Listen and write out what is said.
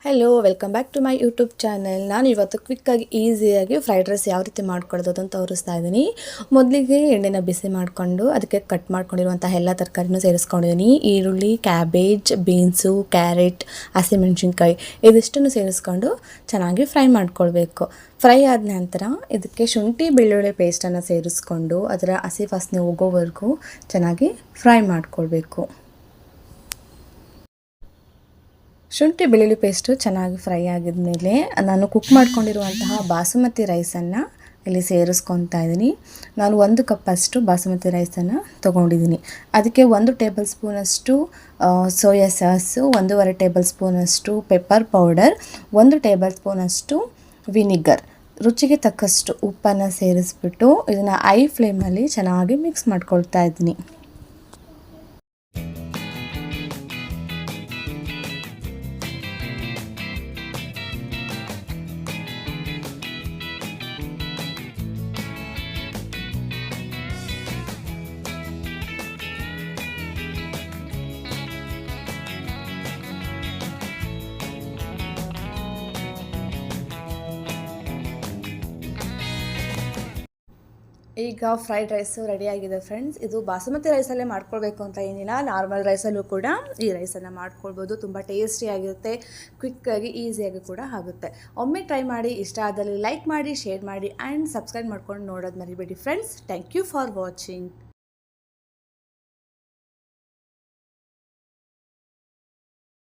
Hello welcome back to my YouTube channel. ನಾನು ಇವತ್ತು ಕ್ವಿಕ್ಕಾಗಿ ಈಸಿಯಾಗಿ ಫ್ರೈಡ್ ರೈಸ್ ಯಾವ ರೀತಿ ಮಾಡ್ಕೊಳ್ಳೋದು ಅಂತ ತೋರಿಸ್ತಾ ಇದ್ದೀನಿ. ಮೊದಲಿಗೆ ಎಣ್ಣೆನ ಬಿಸಿ ಮಾಡಿಕೊಂಡು ಅದಕ್ಕೆ ಕಟ್ ಮಾಡ್ಕೊಂಡಿರುವಂತಹ ಎಲ್ಲ ತರಕಾರಿನೂ ಸೇರಿಸ್ಕೊಂಡಿದ್ದೀನಿ. ಈರುಳ್ಳಿ, ಕ್ಯಾಬೇಜ್, ಬೀನ್ಸು, ಕ್ಯಾರೆಟ್, ಹಸಿಮೆಣ್ಸಿನ್ಕಾಯಿ ಇದಿಷ್ಟನ್ನು ಸೇರಿಸ್ಕೊಂಡು ಚೆನ್ನಾಗಿ ಫ್ರೈ ಮಾಡ್ಕೊಳ್ಬೇಕು. ಫ್ರೈ ಆದ ನಂತರ ಇದಕ್ಕೆ ಶುಂಠಿ ಬೆಳ್ಳುಳ್ಳಿ ಪೇಸ್ಟನ್ನು ಸೇರಿಸ್ಕೊಂಡು ಅದರ ಹಸಿ ವಾಸನೆ ಹೋಗೋವರೆಗೂ ಚೆನ್ನಾಗಿ ಫ್ರೈ ಮಾಡ್ಕೊಳ್ಬೇಕು. ಶುಂಠಿ ಬೆಳ್ಳುಳ್ಳಿ ಪೇಸ್ಟು ಚೆನ್ನಾಗಿ ಫ್ರೈ ಆಗಿದ ಮೇಲೆ ನಾನು ಕುಕ್ ಮಾಡ್ಕೊಂಡಿರುವಂತಹ ಬಾಸುಮತಿ ರೈಸನ್ನು ಇಲ್ಲಿ ಸೇರಿಸ್ಕೊತಾ ಇದ್ದೀನಿ. ನಾನು 1 ಕಪ್ಪಷ್ಟು ಬಾಸುಮತಿ ರೈಸನ್ನು ತೊಗೊಂಡಿದ್ದೀನಿ. ಅದಕ್ಕೆ 1 ಟೇಬಲ್ ಸ್ಪೂನಷ್ಟು ಸೋಯಾ ಸಾಸು, 1.5 ಟೇಬಲ್ ಸ್ಪೂನಷ್ಟು ಪೆಪ್ಪರ್ ಪೌಡರ್, 1 ಟೇಬಲ್ ಸ್ಪೂನಷ್ಟು ವಿನಿಗರ್, ರುಚಿಗೆ ತಕ್ಕಷ್ಟು ಉಪ್ಪನ್ನು ಸೇರಿಸ್ಬಿಟ್ಟು ಇದನ್ನು ಐ ಫ್ಲೇಮಲ್ಲಿ ಚೆನ್ನಾಗಿ ಮಿಕ್ಸ್ ಮಾಡ್ಕೊಳ್ತಾ ಇದ್ದೀನಿ. ಈಗ ಫ್ರೈಡ್ ರೈಸು ರೆಡಿಯಾಗಿದೆ ಫ್ರೆಂಡ್ಸ್. ಇದು ಬಾಸುಮತಿ ರೈಸಲ್ಲೇ ಮಾಡ್ಕೊಳ್ಬೇಕು ಅಂತ ಏನಿಲ್ಲ, ನಾರ್ಮಲ್ ರೈಸಲ್ಲೂ ಕೂಡ ಈ ರೈಸನ್ನು ಮಾಡ್ಕೊಳ್ಬೋದು. ತುಂಬ ಟೇಸ್ಟಿಯಾಗಿರುತ್ತೆ, ಕ್ವಿಕ್ಕಾಗಿ ಈಸಿಯಾಗಿ ಕೂಡ ಆಗುತ್ತೆ. ಒಮ್ಮೆ ಟ್ರೈ ಮಾಡಿ, ಇಷ್ಟ ಆದಲ್ಲಿ ಲೈಕ್ ಮಾಡಿ, ಶೇರ್ ಮಾಡಿ ಆ್ಯಂಡ್ ಸಬ್ಸ್ಕ್ರೈಬ್ ಮಾಡ್ಕೊಂಡು ನೋಡೋದು ಮರಿಬೇಡಿ friends. Thank you for watching.